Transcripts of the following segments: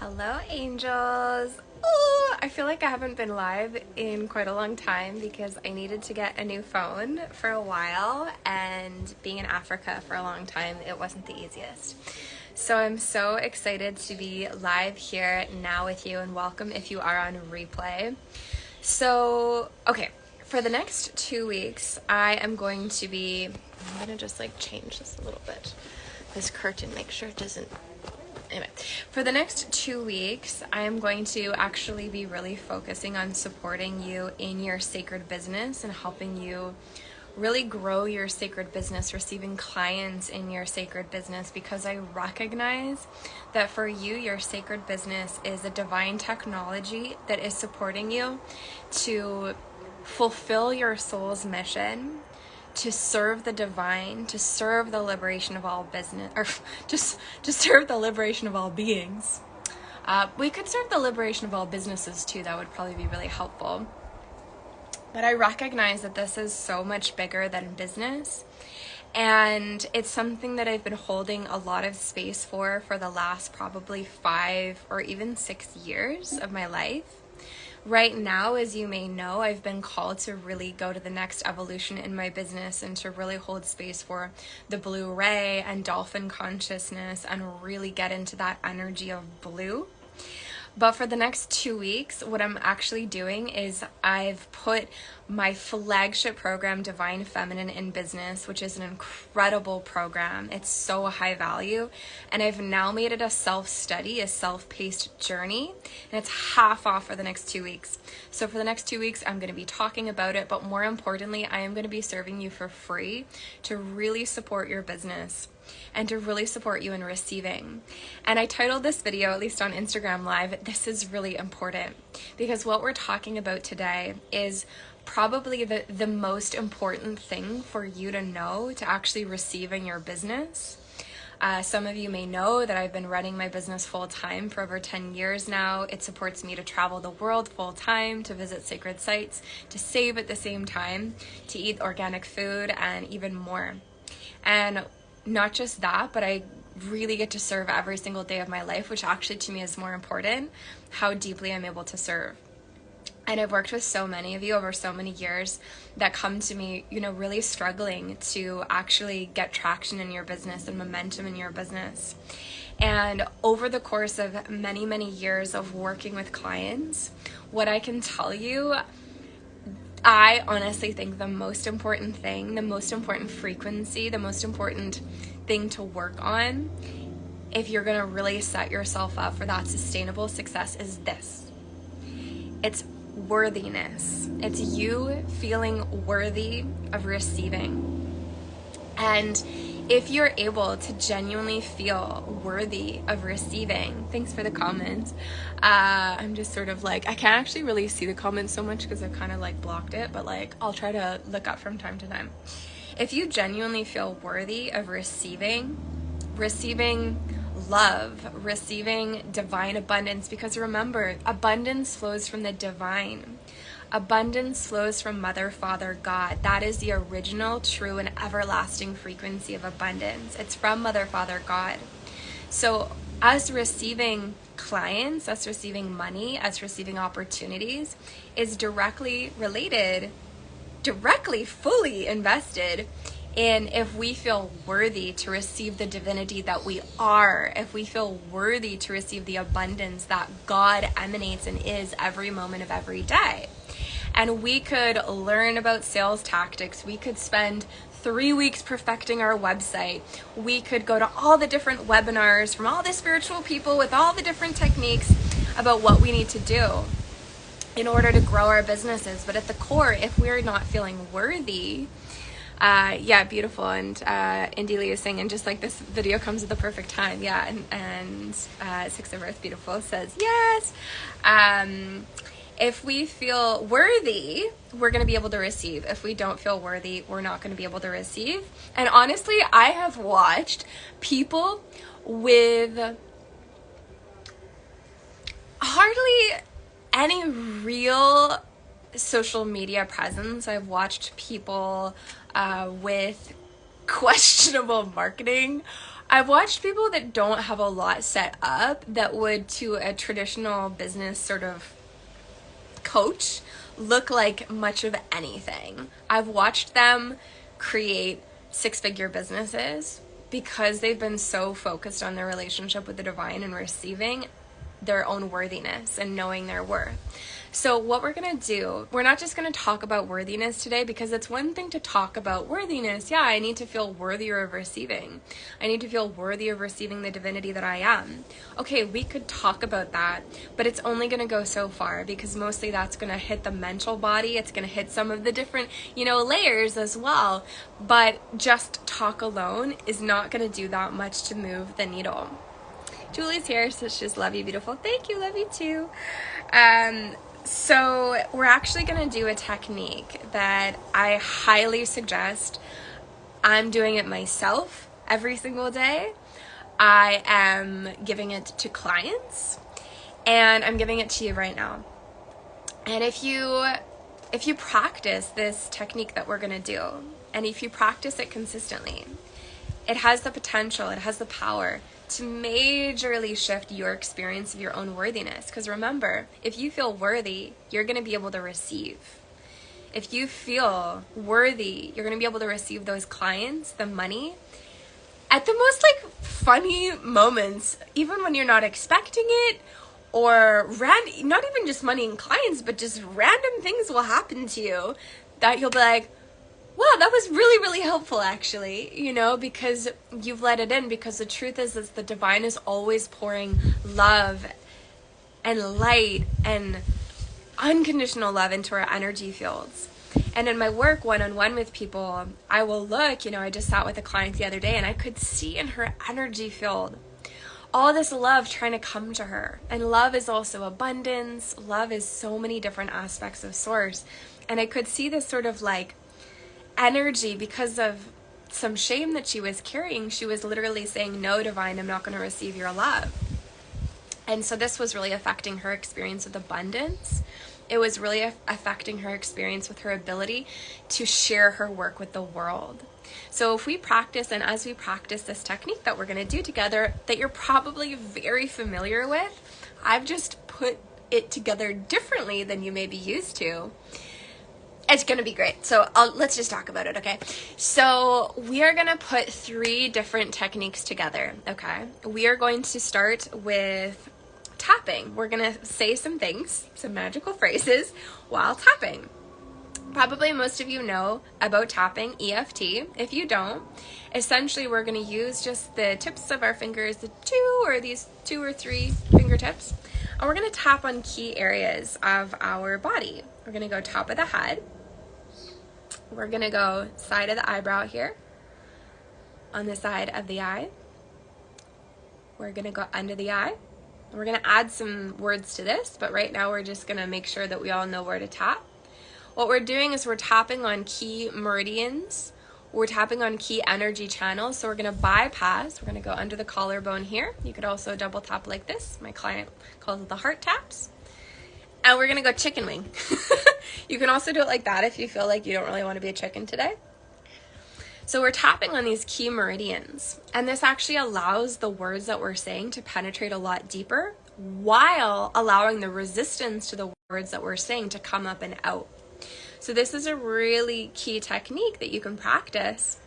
Hello, angels. Ooh, I feel like I haven't been live in quite a long time because I needed to get a new phone for a while, and being in Africa for a long time, it wasn't the easiest. So I'm so excited to be live here now with you, and welcome if you are on replay. So, okay, for the next 2 weeks, I'm going to just like change this a little bit, this curtain, make sure it doesn't. Anyway, for the next 2 weeks, I am going to actually be really focusing on supporting you in your sacred business and helping you really grow your sacred business, receiving clients in your sacred business, because I recognize that for you, your sacred business is a divine technology that is supporting you to fulfill your soul's mission, to serve the divine, to serve the liberation of all business, or just to serve the liberation of all beings. We could serve the liberation of all businesses too. That would probably be really helpful. But I recognize that this is so much bigger than business. And it's something that I've been holding a lot of space for the last probably 5 or even 6 years of my life. Right now, as you may know, I've been called to really go to the next evolution in my business and to really hold space for the blue ray and dolphin consciousness and really get into that energy of blue. But for the next 2 weeks, what I'm actually doing is I've put my flagship program, Divine Feminine in Business, which is an incredible program. It's so high value. And I've now made it a self-study, a self-paced journey. And it's half off for the next 2 weeks. So for the next 2 weeks, I'm going to be talking about it. But more importantly, I am going to be serving you for free to really support your business and to really support you in receiving. And I titled this video, at least on Instagram Live, "This is really important," because what we're talking about today is probably the most important thing for you to know to actually receive in your business. Some of you may know that I've been running my business full-time for over 10 years now. It supports me to travel the world full-time, to visit sacred sites, to save at the same time, to eat organic food, and even more. And not just that, but I really get to serve every single day of my life, which actually to me is more important, how deeply I'm able to serve. And I've worked with so many of you over so many years that come to me, really struggling to actually get traction in your business and momentum in your business. And over the course of many, many years of working with clients, what I can tell you, I honestly think the most important thing, the most important frequency, the most important thing to work on if you're going to really set yourself up for that sustainable success is this. It's worthiness. It's you feeling worthy of receiving. And if you're able to genuinely feel worthy of receiving, thanks for the comments. I'm just sort of like, I can't actually really see the comments so much because I've kind of like blocked it, but like I'll try to look up from time to time. If you genuinely feel worthy of receiving love, receiving divine abundance, because remember, abundance flows from the divine. Abundance flows from Mother, Father, God. That is the original, true, and everlasting frequency of abundance. It's from Mother, Father, God. So us receiving clients, us receiving money, us receiving opportunities is directly related, fully invested in if we feel worthy to receive the divinity that we are, if we feel worthy to receive the abundance that God emanates and is every moment of every day. And we could learn about sales tactics. We could spend 3 weeks perfecting our website. We could go to all the different webinars from all the spiritual people with all the different techniques about what we need to do in order to grow our businesses. But at the core, if we're not feeling worthy, beautiful. And Indy Lee is saying, and just like this video comes at the perfect time. Yeah, and Six of Earth Beautiful says, yes. If we feel worthy, we're going to be able to receive. If we don't feel worthy, we're not going to be able to receive. And honestly, I have watched people with hardly any real social media presence. I've watched people with questionable marketing. I've watched people that don't have a lot set up that would, to a traditional business sort of coach, look like much of anything. I've watched them create six-figure businesses because they've been so focused on their relationship with the divine and receiving their own worthiness and knowing their worth. So what we're going to do, we're not just going to talk about worthiness today, because it's one thing to talk about worthiness. Yeah, I need to feel worthier of receiving. I need to feel worthy of receiving the divinity that I am. Okay, we could talk about that, but it's only going to go so far, because mostly that's going to hit the mental body. It's going to hit some of the different, layers as well. But just talk alone is not going to do that much to move the needle. Julie's here, so she's love you, beautiful. Thank you, love you too. So we're actually going to do a technique that I highly suggest. I'm doing it myself every single day. I am giving it to clients, and I'm giving it to you right now. And if you practice this technique that we're going to do, and if you practice it consistently, it has the potential, it has the power to majorly shift your experience of your own worthiness. Because remember, if you feel worthy, you're going to be able to receive. If you feel worthy, you're going to be able to receive those clients, the money, at the most funny moments, even when you're not expecting it, or not even just money and clients, but just random things will happen to you that you'll be like, wow, that was really, really helpful, actually, because you've let it in. Because the truth is the divine is always pouring love and light and unconditional love into our energy fields. And in my work one-on-one with people, I will look, I just sat with a client the other day, and I could see in her energy field all this love trying to come to her. And love is also abundance. Love is so many different aspects of source. And I could see this sort of energy, because of some shame that she was carrying. She was literally saying, no, divine, I'm not going to receive your love. And so this was really affecting her experience with abundance. It was really affecting her experience with her ability to share her work with the world. So if we practice, and as we practice this technique that we're going to do together, that you're probably very familiar with, I've just put it together differently than you may be used to. It's going to be great. So let's just talk about it, okay? So we are going to put 3 different techniques together, okay? We are going to start with tapping. We're going to say some things, some magical phrases while tapping. Probably most of you know about tapping, EFT. If you don't, essentially we're going to use just the tips of our fingers, these 2 or 3 fingertips, and we're going to tap on key areas of our body. We're going to go top of the head. We're going to go side of the eyebrow here, on the side of the eye. We're going to go under the eye. We're going to add some words to this, but right now we're just going to make sure that we all know where to tap. What we're doing is we're tapping on key meridians. We're tapping on key energy channels. So we're going to bypass. We're going to go under the collarbone here. You could also double tap like this. My client calls it the heart taps. And we're going to go chicken wing. You can also do it like that if you feel like you don't really want to be a chicken today. So we're tapping on these key meridians. And this actually allows the words that we're saying to penetrate a lot deeper, while allowing the resistance to the words that we're saying to come up and out. So this is a really key technique that you can practice,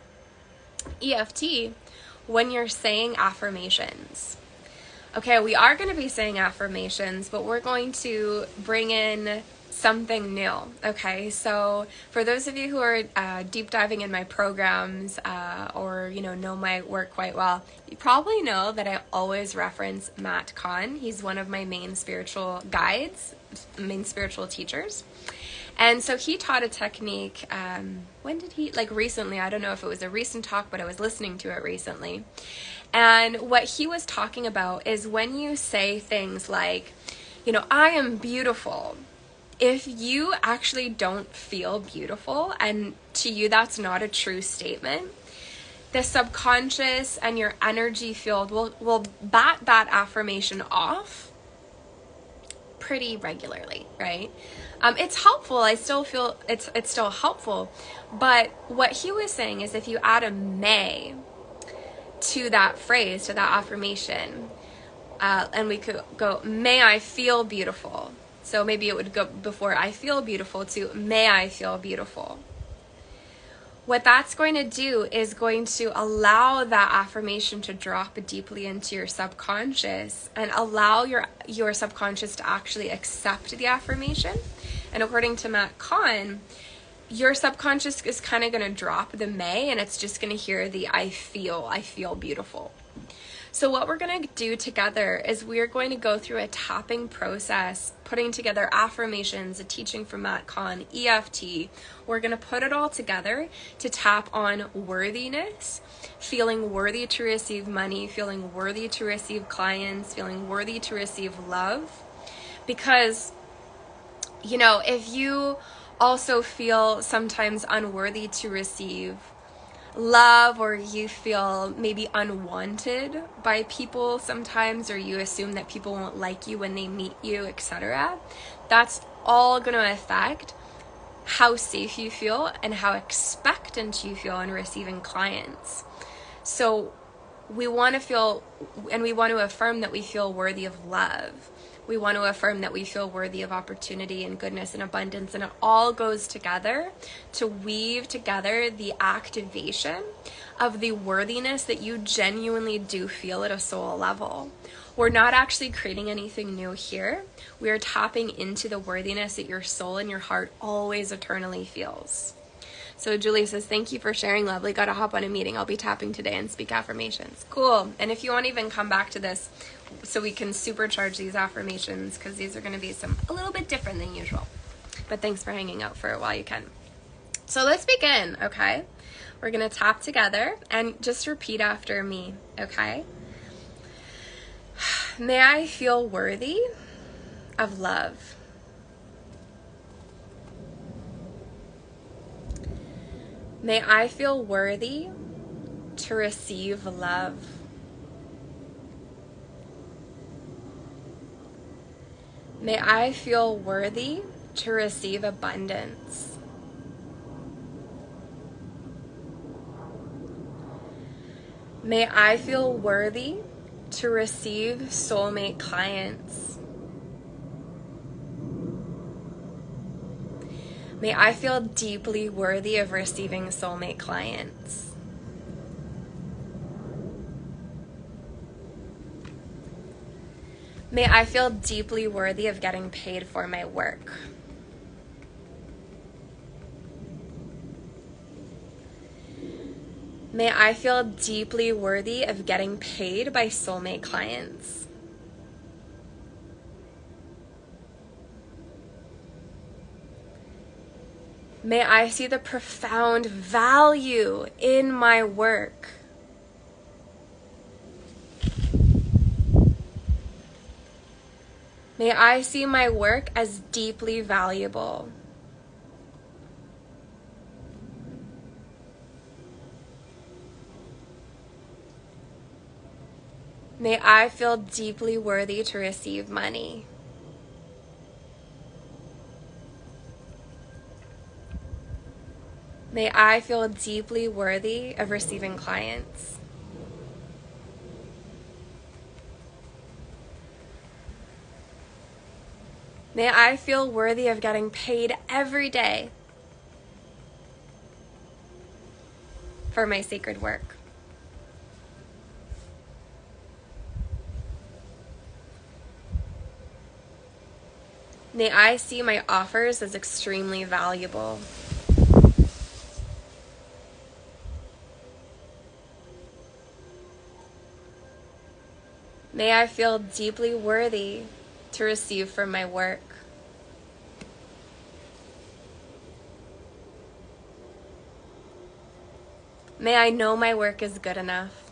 EFT, when you're saying affirmations. Okay, we are going to be saying affirmations, but we're going to bring in something new. Okay, so for those of you who are deep diving in my programs or know my work quite well, you probably know that I always reference Matt Kahn. He's one of my main spiritual guides, main spiritual teachers. And so he taught a technique, when did he, recently, I don't know if it was a recent talk, but I was listening to it recently. And what he was talking about is when you say things like, I am beautiful, if you actually don't feel beautiful, and to you that's not a true statement, the subconscious and your energy field will bat that affirmation off pretty regularly, right? It's helpful. I still feel it's still helpful. But what he was saying is if you add a may to that phrase, to that affirmation. And we could go, may I feel beautiful. So maybe it would go before I feel beautiful to may I feel beautiful. What that's going to do is going to allow that affirmation to drop deeply into your subconscious and allow your subconscious to actually accept the affirmation. And according to Matt Kahn, your subconscious is kind of going to drop the may, and it's just going to hear the I feel beautiful. So what we're going to do together is we're going to go through a tapping process, putting together affirmations, a teaching from Matt Kahn, EFT. We're going to put it all together to tap on worthiness, feeling worthy to receive money, feeling worthy to receive clients, feeling worthy to receive love. Because, you know, if you also feel sometimes unworthy to receive love, or you feel maybe unwanted by people sometimes, or you assume that people won't like you when they meet you, etc., that's all going to affect how safe you feel and how expectant you feel in receiving clients. So we want to feel, and we want to affirm that we feel worthy of love. We want to affirm that we feel worthy of opportunity and goodness and abundance, and it all goes together to weave together the activation of the worthiness that you genuinely do feel at a soul level. We're not actually creating anything new here. We are tapping into the worthiness that your soul and your heart always eternally feels. So Julie says, thank you for sharing, lovely. Got to hop on a meeting. I'll be tapping today and speak affirmations. Cool. And if you want to even come back to this so we can supercharge these affirmations, because these are going to be a little bit different than usual. But thanks for hanging out for a while you can. So let's begin, okay? We're going to tap together and just repeat after me, okay? May I feel worthy of love. May I feel worthy to receive love. May I feel worthy to receive abundance. May I feel worthy to receive soulmate clients. May I feel deeply worthy of receiving soulmate clients. May I feel deeply worthy of getting paid for my work. May I feel deeply worthy of getting paid by soulmate clients. May I see the profound value in my work. May I see my work as deeply valuable. May I feel deeply worthy to receive money. May I feel deeply worthy of receiving clients. May I feel worthy of getting paid every day for my sacred work. May I see my offers as extremely valuable. May I feel deeply worthy to receive from my work. May I know my work is good enough.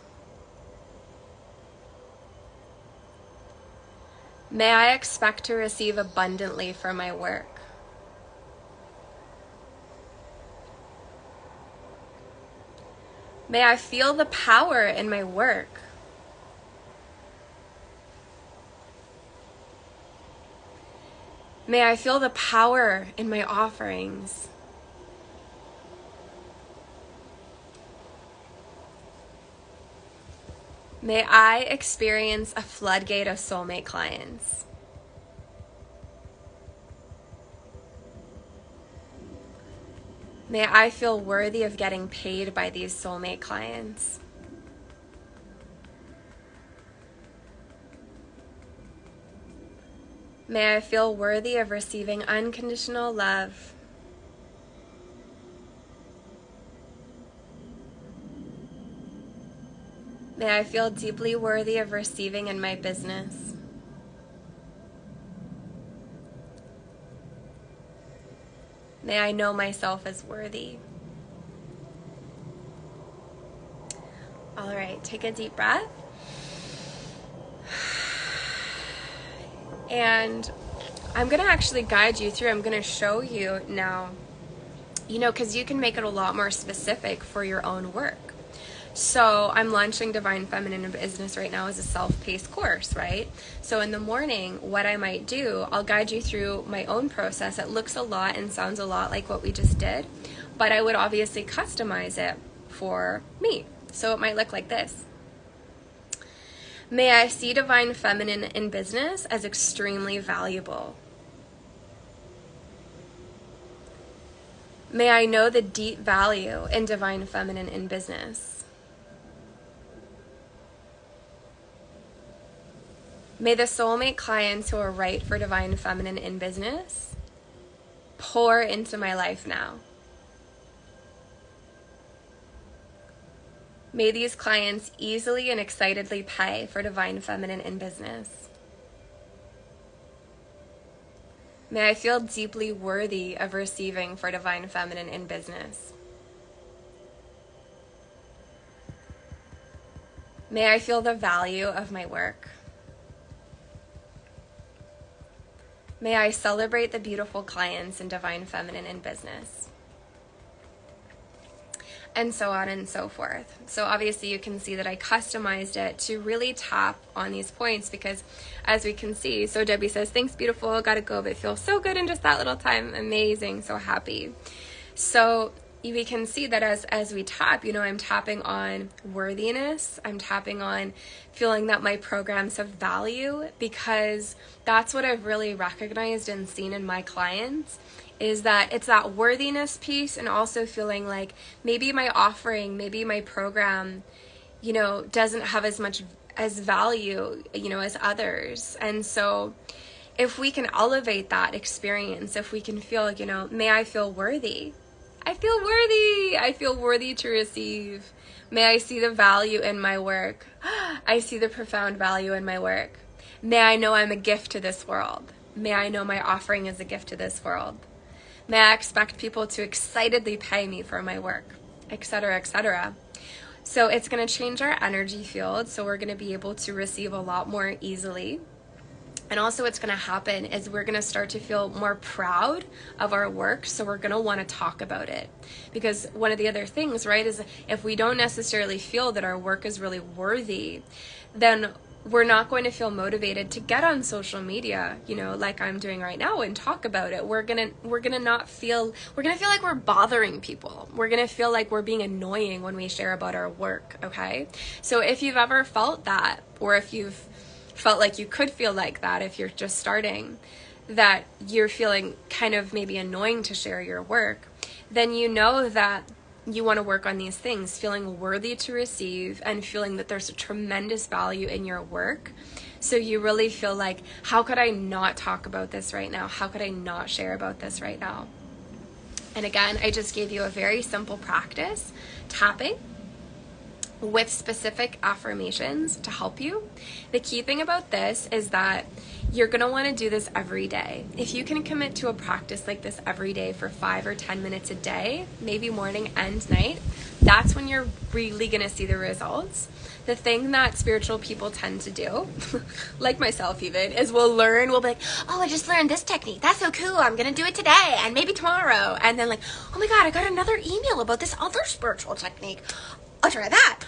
May I expect to receive abundantly from my work. May I feel the power in my work. May I feel the power in my offerings. May I experience a floodgate of soulmate clients. May I feel worthy of getting paid by these soulmate clients. May I feel worthy of receiving unconditional love. May I feel deeply worthy of receiving in my business. May I know myself as worthy. All right, take a deep breath. And I'm going to actually guide you through. I'm going to show you now, because you can make it a lot more specific for your own work. So I'm launching Divine Feminine in Business right now as a self-paced course, right? So in the morning, what I might do, I'll guide you through my own process. It looks a lot and sounds a lot like what we just did, but I would obviously customize it for me. So it might look like this. May I see Divine Feminine in business as extremely valuable. May I know the deep value in Divine Feminine in business. May the soulmate clients who are right for Divine Feminine in business pour into my life now. May these clients easily and excitedly pay for Divine Feminine in business. May I feel deeply worthy of receiving for Divine Feminine in business. May I feel the value of my work. May I celebrate the beautiful clients in Divine Feminine in business. And so on and so forth. So obviously you can see that I customized it to really tap on these points because as we can see, so Debbie says, thanks, beautiful, gotta go, but it feels so good in just that little time. Amazing, so happy. So we can see that as we tap, I'm tapping on worthiness. I'm tapping on feeling that my programs have value, because that's what I've really recognized and seen in my clients, is that it's that worthiness piece, and also feeling like maybe my offering, maybe my program, doesn't have as much as value, as others. And so if we can elevate that experience, if we can feel, may I feel worthy. I feel worthy. I feel worthy to receive. May I see the value in my work. I see the profound value in my work. May I know I'm a gift to this world. May I know my offering is a gift to this world. May I expect people to excitedly pay me for my work, etc., etc. So it's going to change our energy field. So we're going to be able to receive a lot more easily. And also what's going to happen is we're going to start to feel more proud of our work. So we're going to want to talk about it. Because one of the other things, right, is if we don't necessarily feel that our work is really worthy, then we're not going to feel motivated to get on social media, like I'm doing right now, and talk about it. We're going to feel like we're bothering people. We're going to feel like we're being annoying when we share about our work, okay? So if you've ever felt that, or if you've felt like you could feel like that if you're just starting, that you're feeling kind of maybe annoying to share your work, then you know that you want to work on these things, feeling worthy to receive and feeling that there's a tremendous value in your work. So you really feel like, how could I not talk about this right now? How could I not share about this right now? And again, I just gave you a very simple practice, tapping with specific affirmations to help you. The key thing about this is that you're going to want to do this every day. If you can commit to a practice like this every day for 5 or 10 minutes a day, maybe morning and night, that's when you're really going to see the results. The thing that spiritual people tend to do, like myself even, is we'll be like, oh, I just learned this technique. That's so cool. I'm going to do it today and maybe tomorrow. And then like, oh my God, I got another email about this other spiritual technique. I'll try that.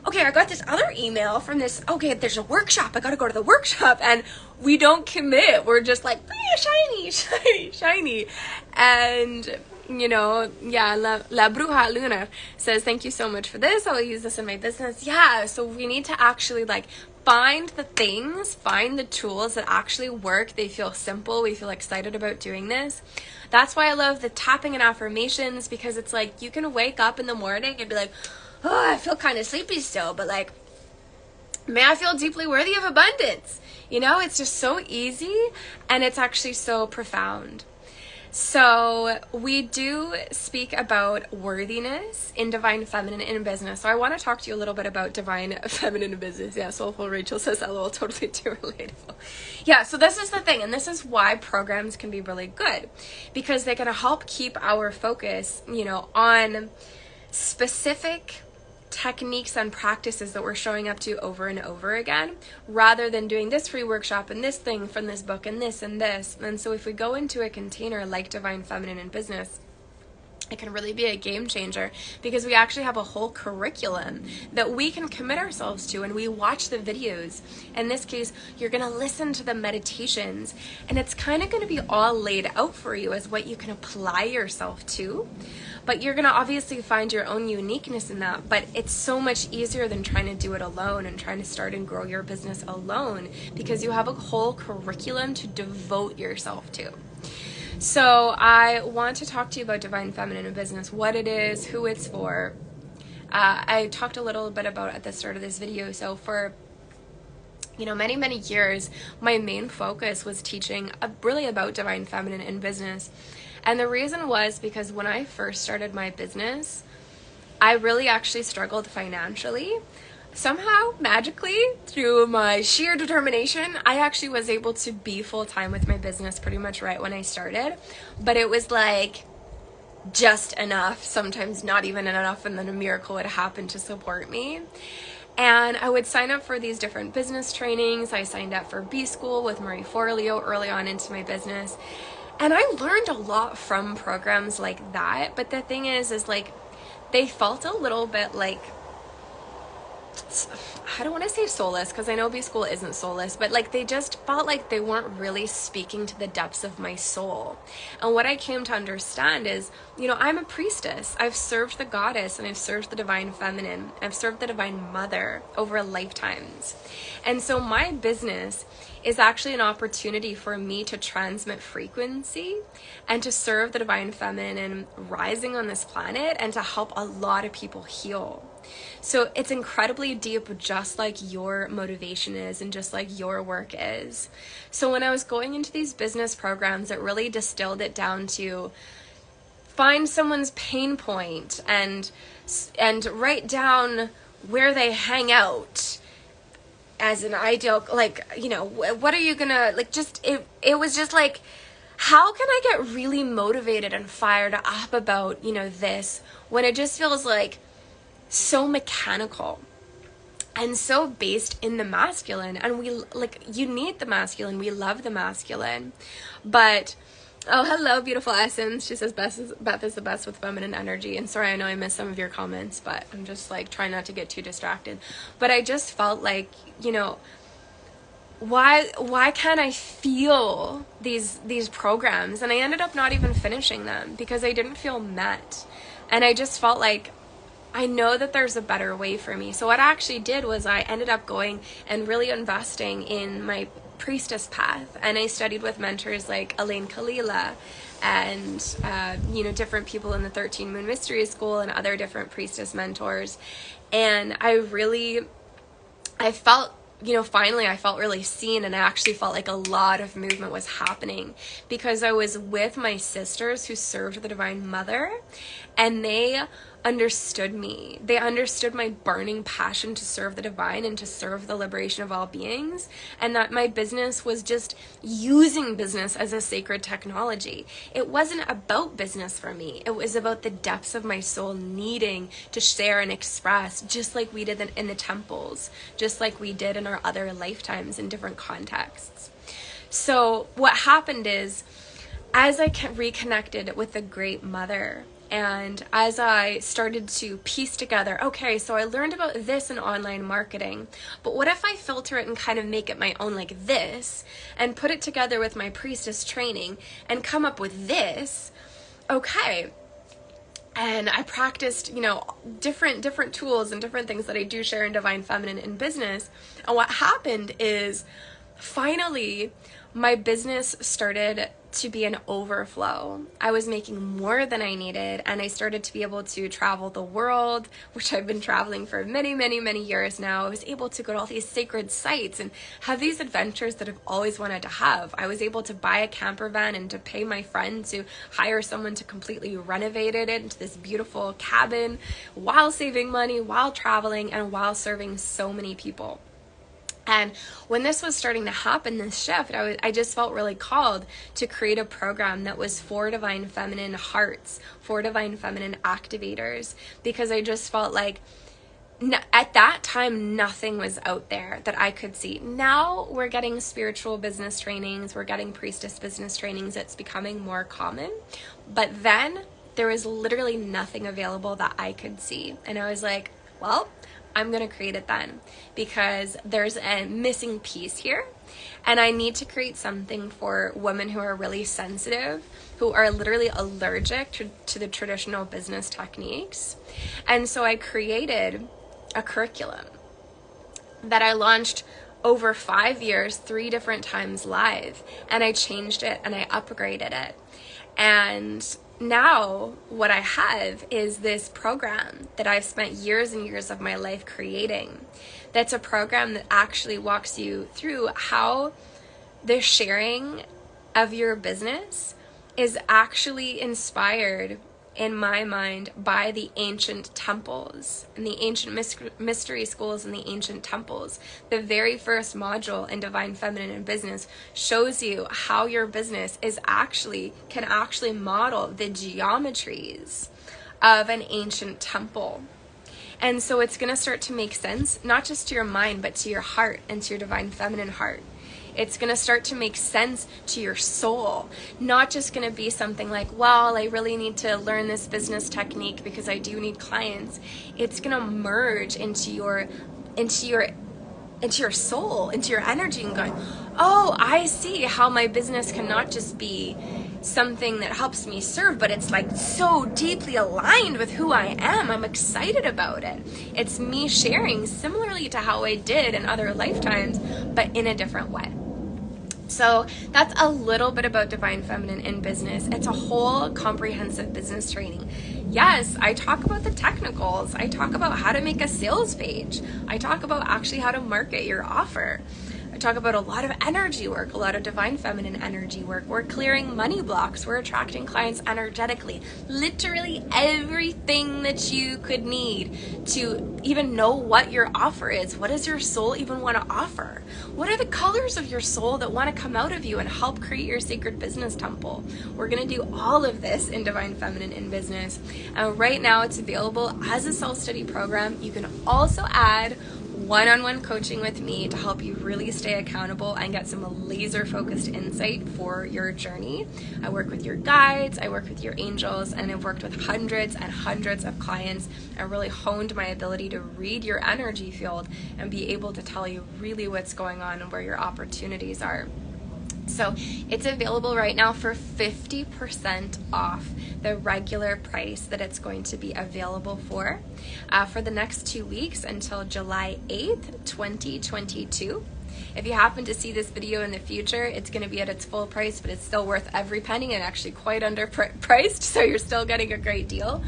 Okay, I got this other email from this. Okay, there's a workshop. I got to go to the workshop. And we don't commit. We're just like, shiny, shiny, shiny. And yeah, La Bruja Lunar says, thank you so much for this. I'll use this in my business. Yeah, so we need to actually like find the tools that actually work. They feel simple. We feel excited about doing this. That's why I love the tapping and affirmations, because it's like you can wake up in the morning and be like, oh, I feel kind of sleepy still, but like, may I feel deeply worthy of abundance. It's just so easy, and it's actually so profound. So we do speak about worthiness in Divine Feminine in business. So I want to talk to you a little bit about Divine Feminine in business. Yeah, Soulful Rachel says, LOL, totally too relatable. Yeah, so this is the thing, and this is why programs can be really good, because they can help keep our focus, on specific techniques and practices that we're showing up to over and over again, rather than doing this free workshop and this thing from this book and this and this. And so if we go into a container like Divine Feminine in business, it can really be a game changer, because we actually have a whole curriculum that we can commit ourselves to, and we watch the videos. In this case, you're going to listen to the meditations, and it's kind of going to be all laid out for you as what you can apply yourself to. But you're going to obviously find your own uniqueness in that. But it's so much easier than trying to do it alone and trying to start and grow your business alone, because you have a whole curriculum to devote yourself to. So I want to talk to you about Divine Feminine in business, what it is, who it's for. I talked a little bit about it at the start of this video. So for many, many years, my main focus was teaching really about Divine Feminine in business. And the reason was because when I first started my business, I really actually struggled financially. Somehow, magically, through my sheer determination, I actually was able to be full-time with my business pretty much right when I started. But it was like just enough, sometimes not even enough, and then a miracle would happen to support me. And I would sign up for these different business trainings. I signed up for B School with Marie Forleo early on into my business. And I learned a lot from programs like that. But the thing is like, they felt a little bit like, I don't want to say soulless, because I know B School isn't soulless, but like they just felt like they weren't really speaking to the depths of my soul. And what I came to understand is, I'm a priestess. I've served the goddess, and I've served the Divine Feminine. I've served the Divine Mother over lifetimes. And so my business is actually an opportunity for me to transmit frequency and to serve the Divine Feminine rising on this planet, and to help a lot of people heal. So it's incredibly deep, just like your motivation is and just like your work is. So when I was going into these business programs, it really distilled it down to find someone's pain point and write down where they hang out as an ideal, like, what are you gonna, like, just, it was just like, how can I get really motivated and fired up about, this, when it just feels like so mechanical and so based in the masculine. And you need the masculine, we love the masculine, but oh, hello, beautiful essence. She says Beth is the best with feminine energy. And sorry, I know I missed some of your comments, but I'm just like trying not to get too distracted. But I just felt like, why can't I feel these programs? And I ended up not even finishing them because I didn't feel met. And I just felt like, I know that there's a better way for me. So what I actually did was I ended up going and really investing in my priestess path. And I studied with mentors like Elaine Kalila and, different people in the 13 Moon Mystery School and other different priestess mentors. And I felt, finally I felt really seen, and I actually felt like a lot of movement was happening because I was with my sisters who served the Divine Mother, and they understood me. They understood my burning passion to serve the divine and to serve the liberation of all beings, and that my business was just using business as a sacred technology. It wasn't about business for me. It was about the depths of my soul needing to share and express, just like we did in the temples, just like we did in our other lifetimes in different contexts. So what happened is, as I reconnected with the Great Mother, and as I started to piece together, okay, so I learned about this in online marketing, but what if I filter it and kind of make it my own like this, and put it together with my priestess training and come up with this? okay. And I practiced, different tools and different things that I do share in Divine Feminine in business. And what happened is finally my business started to be an overflow. I was making more than I needed, and I started to be able to travel the world, which I've been traveling for many, many, many years now. I was able to go to all these sacred sites and have these adventures that I've always wanted to have. I was able to buy a camper van and to pay my friend to hire someone to completely renovate it into this beautiful cabin while saving money, while traveling, and while serving so many people. And when this was starting to happen, this shift, I just felt really called to create a program that was for Divine Feminine hearts, for Divine Feminine activators, because I just felt like at that time, nothing was out there that I could see. Now we're getting spiritual business trainings, we're getting priestess business trainings. It's becoming more common. But then there was literally nothing available that I could see. And I was like, well, I'm going to create it then, because there's a missing piece here, and I need to create something for women who are really sensitive, who are literally allergic to the traditional business techniques. And so I created a curriculum that I launched over 5 years, 3 different times live, and I changed it and I upgraded it. And now what I have is this program that I've spent years and years of my life creating. That's a program that actually walks you through how the sharing of your business is actually inspired, in my mind, by the ancient temples and the ancient mystery schools and the ancient temples. The very first module in Divine Feminine in Business shows you how your business can actually model the geometries of an ancient temple. And so it's going to start to make sense, not just to your mind, but to your heart and to your Divine Feminine heart. It's going to start to make sense to your soul, not just going to be something like, well, I really need to learn this business technique because I do need clients. It's going to merge into your soul, into your energy, and going, oh, I see how my business cannot just be something that helps me serve, but it's like so deeply aligned with who I am. I'm excited about it. It's me sharing similarly to how I did in other lifetimes, but in a different way. So that's a little bit about Divine Feminine in Business. It's a whole comprehensive business training. Yes, I talk about the technicals. I talk about how to make a sales page. I talk about actually how to market your offer. I talk about a lot of energy work, a lot of Divine Feminine energy work. We're clearing money blocks. We're attracting clients energetically. Literally everything that you could need to even know what your offer is. What does your soul even want to offer? What are the colors of your soul that want to come out of you and help create your sacred business temple? We're going to do all of this in Divine Feminine in Business. And right now it's available as a self-study program. You can also add one-on-one coaching with me to help you really stay accountable and get some laser-focused insight for your journey. I work with your guides, I work with your angels, and I've worked with hundreds and hundreds of clients and really honed my ability to read your energy field and be able to tell you really what's going on and where your opportunities are. So it's available right now for 50% off the regular price that it's going to be available for the next 2 weeks until July 8th, 2022. If you happen to see this video in the future, it's going to be at its full price, but it's still worth every penny and actually quite underpriced, so you're still getting a great deal.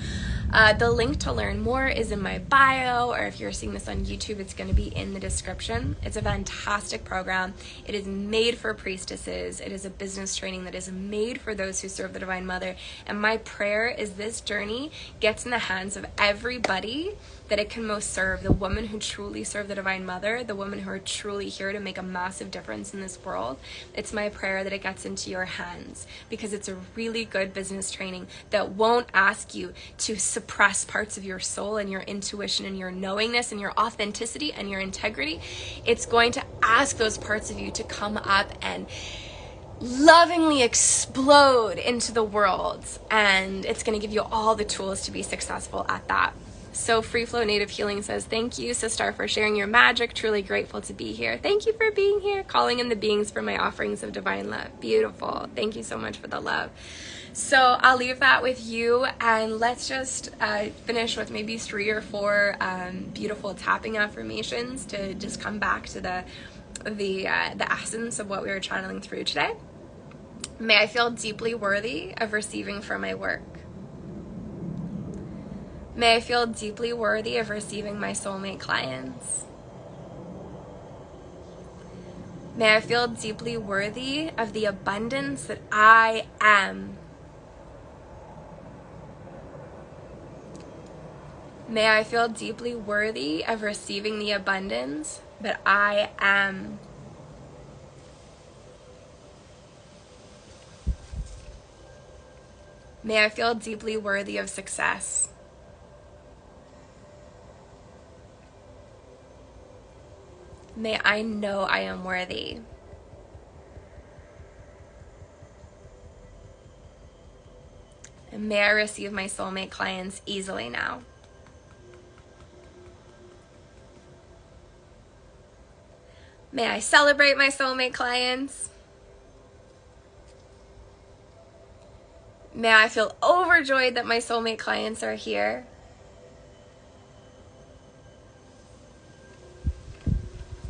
The link to learn more is in my bio, or if you're seeing this on YouTube, it's going to be in the description. It's a fantastic program. It is made for priestesses. It is a business training that is made for those who serve the Divine Mother. And my prayer is this journey gets in the hands of everybody that it can most serve, the women who truly serve the Divine Mother, the women who are truly here to make a massive difference in this world. It's my prayer that it gets into your hands, because it's a really good business training that won't ask you to suppress parts of your soul and your intuition and your knowingness and your authenticity and your integrity. It's going to ask those parts of you to come up and lovingly explode into the world, and it's going to give you all the tools to be successful at that. So Free Flow Native Healing says, thank you, Sister, for sharing your magic. Truly grateful to be here. Thank you for being here. Calling in the beings for my offerings of divine love. Beautiful. Thank you so much for the love. So I'll leave that with you, and let's just finish with maybe 3 or 4 beautiful tapping affirmations to just come back to the essence of what we were channeling through today. May I feel deeply worthy of receiving for my work. May I feel deeply worthy of receiving my soulmate clients. May I feel deeply worthy of the abundance that I am. May I feel deeply worthy of receiving the abundance that I am. May I feel deeply worthy of success. May I know I am worthy. And may I receive my soulmate clients easily now. May I celebrate my soulmate clients. May I feel overjoyed that my soulmate clients are here.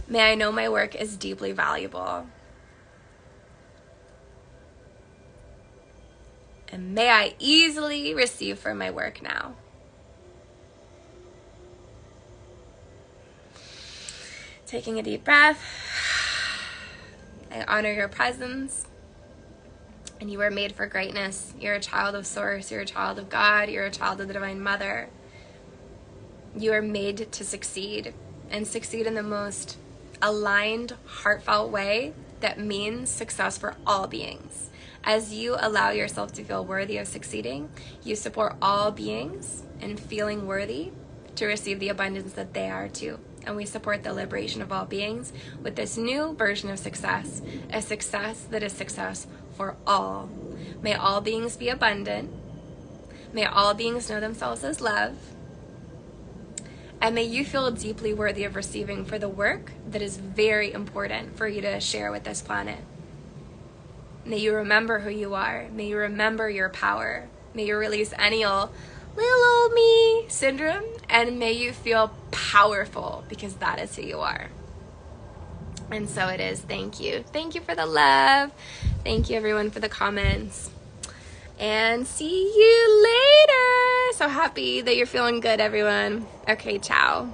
May I know my work is deeply valuable. And may I easily receive for my work now. Taking a deep breath. I honor your presence. And you are made for greatness. You're a child of Source. You're a child of God. You're a child of the Divine Mother. You are made to succeed, and succeed in the most aligned, heartfelt way that means success for all beings. As you allow yourself to feel worthy of succeeding, you support all beings in feeling worthy to receive the abundance that they are too. And we support the liberation of all beings with this new version of success, a success that is success for all. May all beings be abundant. May all beings know themselves as love. And may you feel deeply worthy of receiving for the work that is very important for you to share with this planet. May you remember who you are. May you remember your power. May you release any old little old me syndrome, and may you feel powerful, because that is who you are. And so it is. Thank you. Thank you for the love. Thank you, everyone, for the comments. And see you later. So happy that you're feeling good, everyone. Okay, ciao.